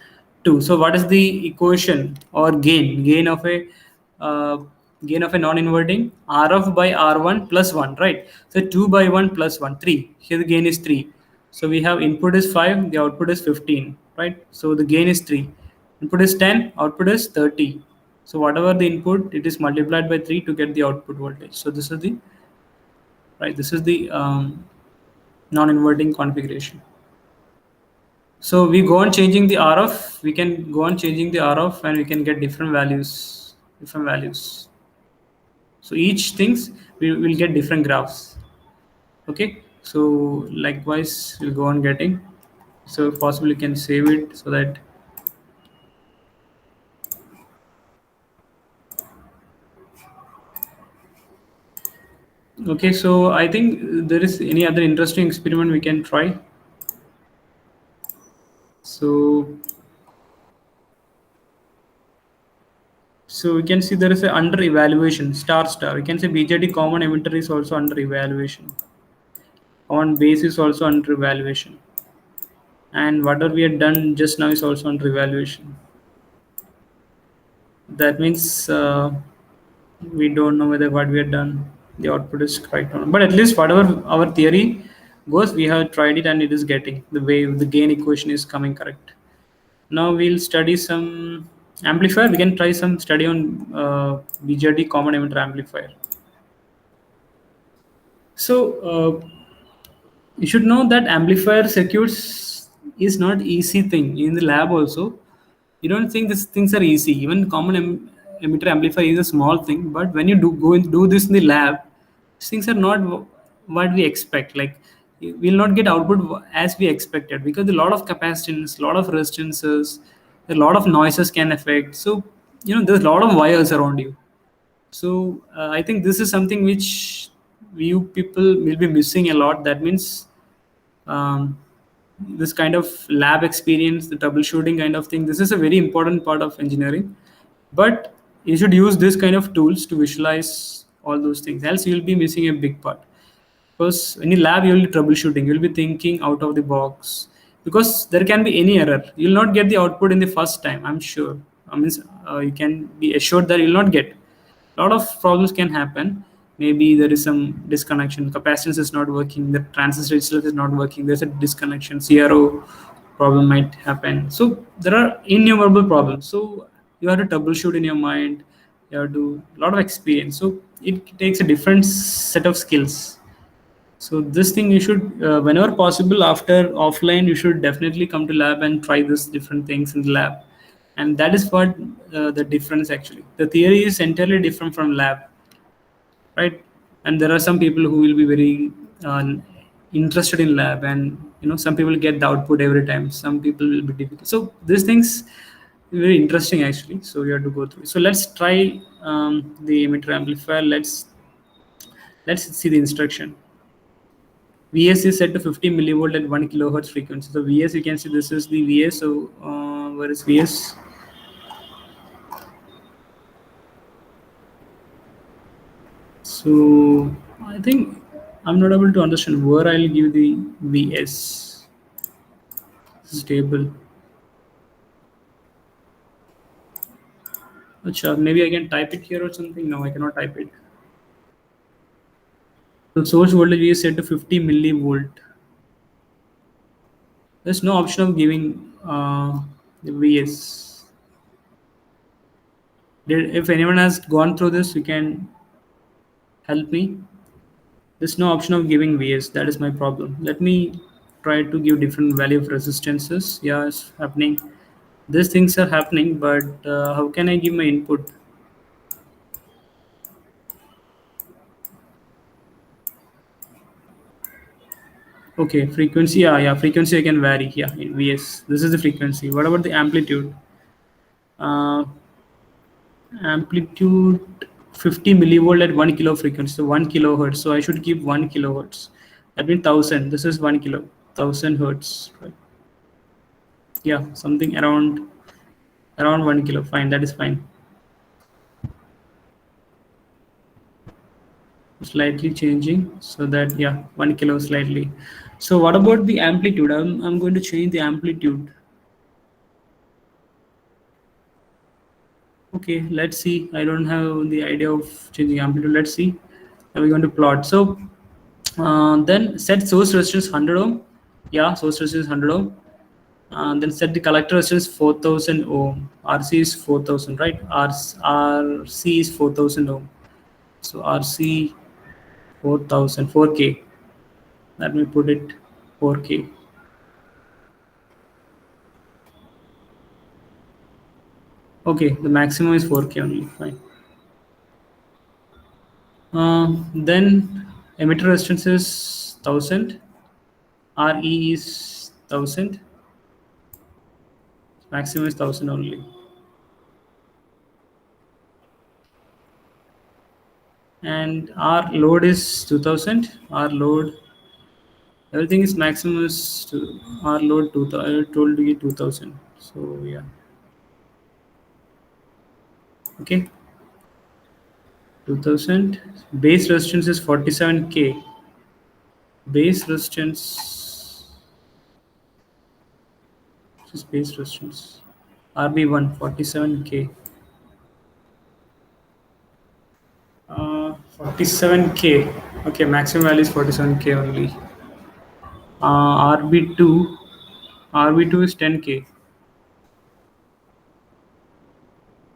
2. So what is the equation or uh, gain of a non-inverting? Rf by R1 plus 1, right? So 2 by 1 plus 1, 3. Here the gain is 3. So we have input is 5, the output is 15, right? So the gain is 3. Input is 10, output is 30. So whatever the input, it is multiplied by 3 to get the output voltage. So this is the right. This is the non-inverting configuration. So we go on changing the RF. We can go on changing the RF, and we can get different values. Different values. So each things we will get different graphs. Okay. So likewise, we'll go on getting. So if possible, you can save it so that. Okay, so I think there is any other interesting experiment we can try. So we can see there is a under evaluation star. We can say BJT common emitter is also under evaluation. On base is also under evaluation, and whatever we had done just now is also under evaluation. That means we don't know whether what we had done the output is correct or not. But at least whatever our theory goes, we have tried it and it is getting the wave, the gain equation is coming correct. Now we'll study some amplifier. We can try some study on BJT common emitter amplifier. So you should know that amplifier circuits is not easy thing in the lab also. You don't think these things are easy. Even common emitter amplifier is a small thing, but when you go and do this in the lab, things are not what we expect. Like we'll not get output as we expected because a lot of capacitance, a lot of resistances, a lot of noises can affect. So there's a lot of wires around you. So I think this is something which you people will be missing a lot. That means um, this kind of lab experience, the troubleshooting kind of thing, this is a very important part of engineering. But you should use this kind of tools to visualize all those things. Else you'll be missing a big part. Because in the lab you'll be troubleshooting, you'll be thinking out of the box. Because there can be any error. You'll not get the output in the first time, I'm sure. I mean, you can be assured that you'll not get. A lot of problems can happen. Maybe there is some disconnection, capacitance is not working, the transistor itself is not working, there's a disconnection, CRO problem might happen. So there are innumerable problems. So you have to troubleshoot in your mind, you have to a lot of experience. So it takes a different set of skills. So this thing you should whenever possible after offline, you should definitely come to lab and try this different things in the lab. And that is what the difference actually. The theory is entirely different from lab, right? And there are some people who will be very interested in lab, and some people get the output every time. Some people will be difficult. So these things very interesting actually. So you have to go through. So let's try the emitter amplifier. Let's see the instruction. Vs is set to 50 millivolt at 1 kilohertz frequency. So Vs, you can see this is the Vs. So where is Vs? So I think I'm not able to understand where I'll give the Vs stable. Achha, maybe I can type it here or something. No, I cannot type it. The source voltage is set to 50 millivolt. There's no option of giving the Vs. If anyone has gone through this, you can help me. There's no option of giving Vs. That is my problem. Let me try to give different value of resistances. Yeah, it's happening. These things are happening, but how can I give my input? Okay, frequency. Yeah, frequency I can vary. Yeah, in Vs. This is the frequency. What about the amplitude? Uh, Amplitude 50 millivolt at 1 kilo frequency, so 1 kilohertz. So I should keep 1 kilohertz. That means 1000. This is 1 kilo, 1000 hertz. Right? Yeah, something around 1 kilo. Fine, that is fine. Slightly changing, so that yeah, 1 kilo slightly. So what about the amplitude? I'm going to change the amplitude. Okay, let's see. I don't have the idea of changing amplitude. Let's see. Now we're going to plot. So then set source resistance 100 ohm. Yeah, source resistance 100 ohm. Then set the collector resistance 4000 ohm. RC is 4000, right? RC is 4000 ohm. So RC 4000, 4K. Let me put it 4K. Okay, the maximum is 4K only. Fine. Then emitter resistance is 1000. RE is 1000. Maximum is 1000 only. And our load is 2000. Our load, everything is maximum is our load 2000. I told you 2000. So yeah. Okay. 2000. Base resistance is 47K. Base resistance. This is base resistance. RB1 47K. 47K. Okay, maximum value is 47K only. RB2. RB2 is 10K.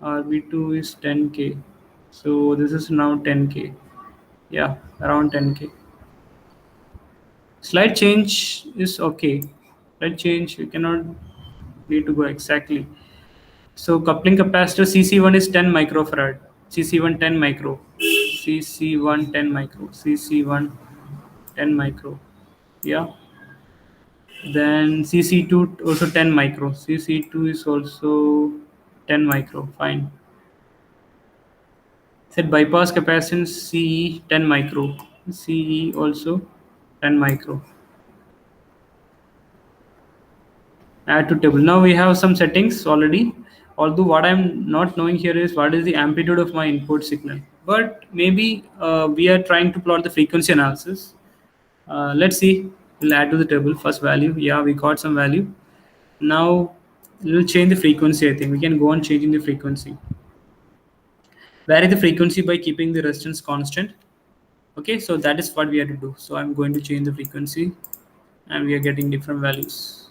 RB2 is 10K. So this is now 10K. Yeah, around 10K. Slight change is okay. Slight change, you cannot need to go exactly. So coupling capacitor CC1 is 10 microfarad. CC1 10 micro. CC1 10 micro. CC1 10 micro. Yeah. Then CC2 also 10 micro. CC2 is also 10 micro. Fine. Set bypass capacitance CE 10 micro. CE also 10 micro. Add to table. Now we have some settings already. Although what I'm not knowing here is what is the amplitude of my input signal. But maybe we are trying to plot the frequency analysis. Let's see. We'll add to the table first value. Yeah, we got some value. Now we'll change the frequency. I think we can go on changing the frequency. Vary the frequency by keeping the resistance constant. Okay, so that is what we have to do. So I'm going to change the frequency, and we are getting different values.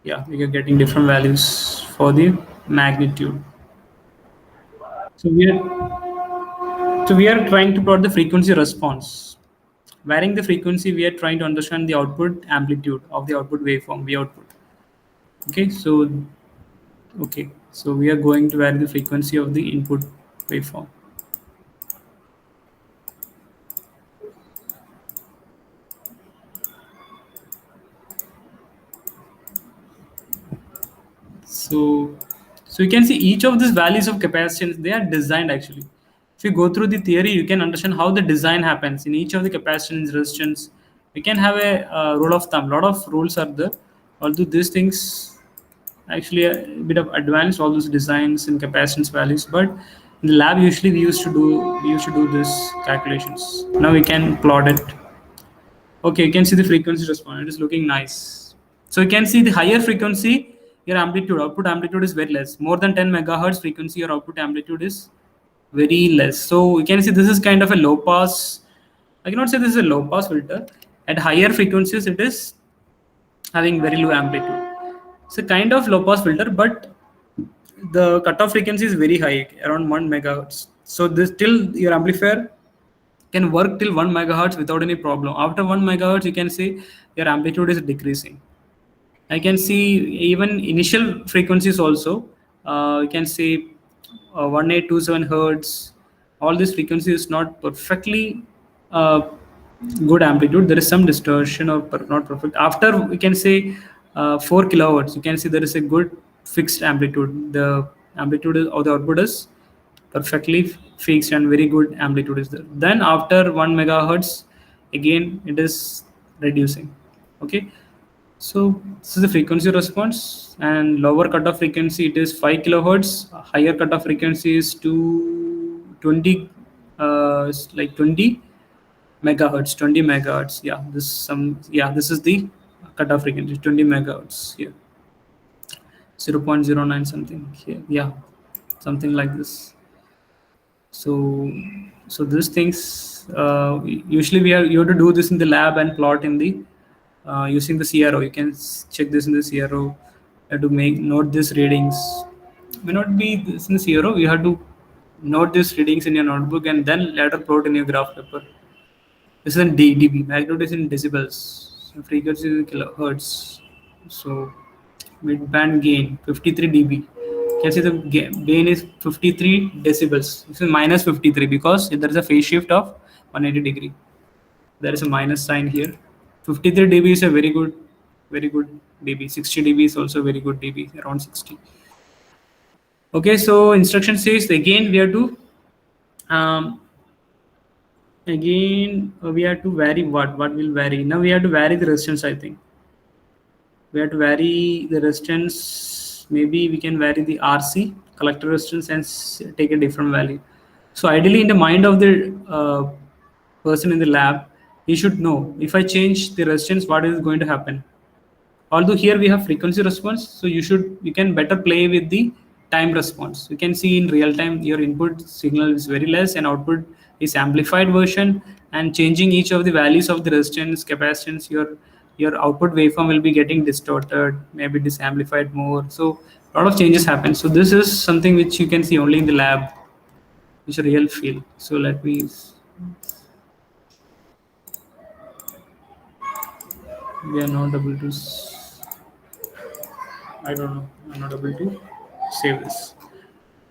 Yeah, we are getting different values for the magnitude. So we are trying to plot the frequency response. Varying the frequency, we are trying to understand the output amplitude of the output waveform, V output. Okay, so we are going to vary the frequency of the input waveform. So you can see each of these values of capacitance, they are designed actually. If you go through the theory, you can understand how the design happens in each of the capacitance resistance. We can have a rule of thumb. A lot of rules are there. Although these things actually a bit of advanced, all those designs and capacitance values, but in the lab usually we used to do this calculations. Now we can plot it. Okay, you can see the frequency response. It is looking nice. So you can see the higher frequency, your amplitude, output amplitude is very less. More than 10 megahertz frequency, your output amplitude is very less. So you can see this is kind of a low pass. I cannot say this is a low pass filter. At higher frequencies, it is having very low amplitude. It's a kind of low pass filter, but the cutoff frequency is very high, around 1 megahertz. So this till your amplifier can work till 1 megahertz without any problem. After 1 megahertz, you can see your amplitude is decreasing. I can see even initial frequencies also. You can see 1827 hertz. All this frequency is not perfectly uh, good amplitude, there is some distortion or not perfect. After we can say 4 kilohertz, you can see there is a good fixed amplitude. The amplitude of the output is perfectly fixed and very good amplitude is there. Then after 1 megahertz, again it is reducing. Okay, so this is the frequency response, and lower cutoff frequency it is 5 kilohertz. Higher cutoff frequency is to 20, like 20 megahertz, 20 megahertz. Yeah, this is the cutoff frequency, 20 megahertz here. 0.09 something here. Yeah, something like this. So these things usually you have to do this in the lab and plot in the using the CRO. You can check this in the CRO. You have to make note these readings. May not be this in the CRO. You have to note these readings in your notebook and then later plot in your graph paper. This is in dB. Magnitude is in decibels. So frequency is in kilohertz. So mid-band gain 53 dB. You can see the gain is 53 decibels. This is minus 53 because there is a phase shift of 180 degree. There is a minus sign here. 53 dB is a very good dB. 60 dB is also very good dB, around 60. Okay, so instruction says again we have to we have to vary what will vary. Now we have to vary the resistance. I think we have to vary the resistance. Maybe we can vary the RC collector resistance and take a different value. So ideally, in the mind of the person in the lab, he should know if I change the resistance, what is going to happen. Although here we have frequency response, so you can better play with the time response. You can see in real time your input signal is very less and output is amplified version, and changing each of the values of the resistance, capacitance, your output waveform will be getting distorted, maybe disamplified more. So a lot of changes happen. So this is something which you can see only in the lab, which is a real feel. So let me we are not able to I don't know, I'm not able to save this.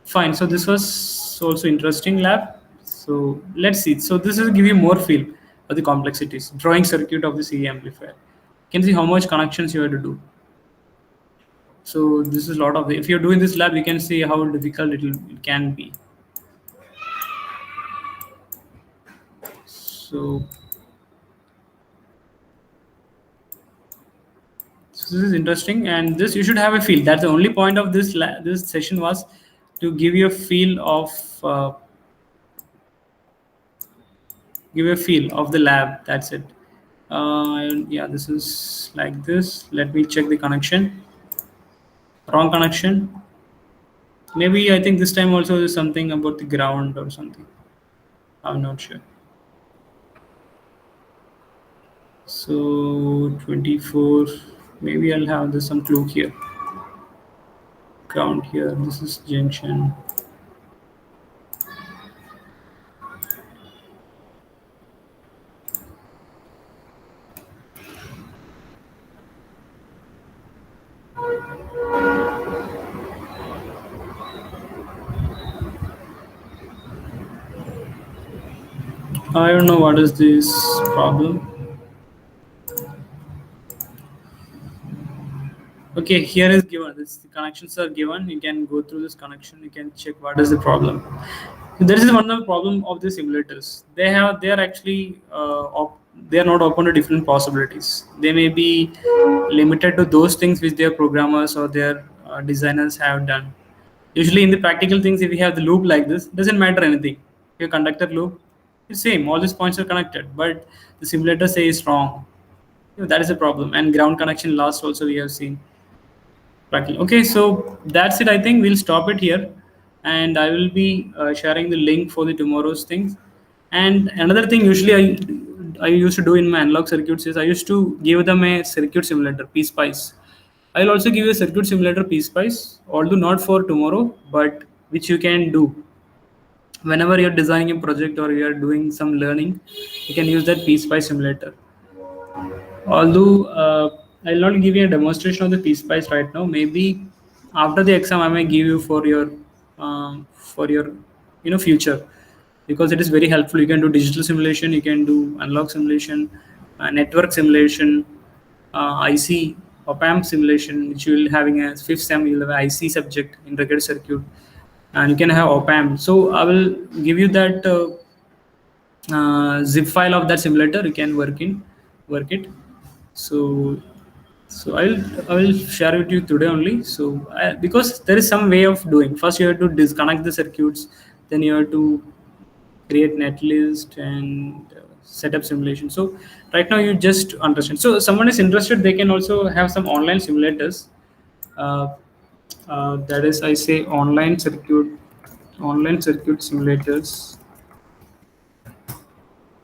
Fine, so this was also interesting lab. So let's see. So this will give you more feel of the complexities. Drawing circuit of the CE amplifier. You can see how much connections you have to do. So this is a lot of, if you're doing this lab, you can see how difficult it can be. So this is interesting, and this you should have a feel. That's the only point of this this session was to give you a feel of the lab. That's it. Yeah, this is like this. Let me check the connection. Wrong connection. Maybe I think this time also is something about the ground or something. I'm not sure. So 24. Maybe I'll have this some clue here. Ground here. This is junction. I don't know what is this problem. Okay, here is given. The connections are given. You can go through this connection. You can check what is the problem. So there is one of the problem of the simulators. They are actually they are not open to different possibilities. They may be limited to those things which their programmers or their designers have done. Usually in the practical things, if you have the loop like this, doesn't matter anything. Your conductor loop, it's same. All these points are connected, but the simulator says wrong. That is a problem. And ground connection loss also we have seen. Okay, so that's it. I think we'll stop it here, and I will be sharing the link for the tomorrow's things. And another thing, usually I used to do in my analog circuits is I used to give them a circuit simulator, PSpice. I'll also give you a circuit simulator, PSpice, although not for tomorrow, but which you can do whenever you're designing a project or you're doing some learning. You can use that PSpice simulator. Although I'll not give you a demonstration of the PSpice right now. Maybe after the exam I may give you for your future. because it is very helpful. You can do digital simulation, you can do analog simulation, network simulation, IC op-amp simulation, which you will having a fifth sem. You'll have an IC subject, integrated circuit, and you can have op-amp. So I will give you that zip file of that simulator. You can work it. So I will share with you today only. So because there is some way of doing. First you have to disconnect the circuits, then you have to create netlist and set up simulation. So right now you just understand. So someone is interested, they can also have some online simulators. Uh, that is, I say online circuit simulators.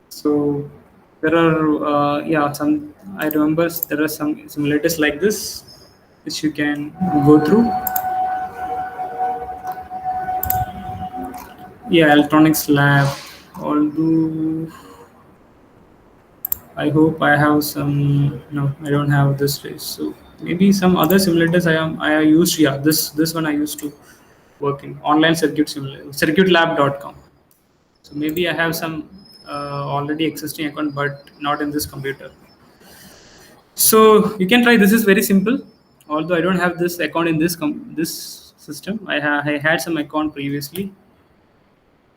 So there are some. I remember there are some simulators like this which you can go through. Yeah, electronics lab. Although I hope I have some. No, I don't have this place. So maybe some other simulators I used. Yeah, this one I used to work in online circuit simulator, circuitlab.com. So maybe I have some already existing account, but not in this computer. So you can try. This is very simple. Although I don't have this account in this system, I had some account previously.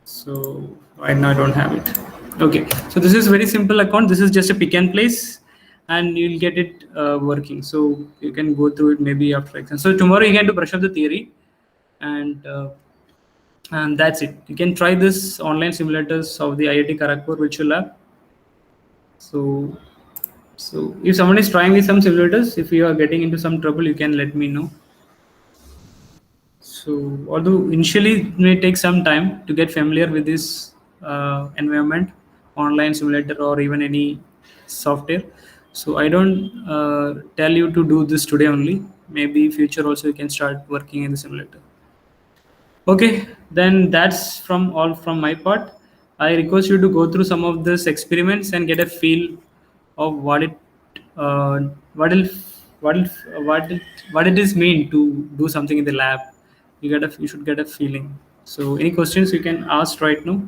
So right now I don't have it. Okay, so this is very simple account. This is just a pick and place, and you'll get it working. So you can go through it maybe after exam. So tomorrow you can do brush up the theory, and that's it. You can try this online simulators of the IIT Kharagpur virtual lab. So if someone is trying with some simulators, if you are getting into some trouble, you can let me know. So although initially it may take some time to get familiar with this environment, online simulator or even any software. So I don't tell you to do this today only. Maybe future also you can start working in the simulator. Okay, then that's from all from my part. I request you to go through some of these experiments and get a feel of uh, what it, what it, what it is mean to do something in the lab. You should get a feeling. So, any questions you can ask right now?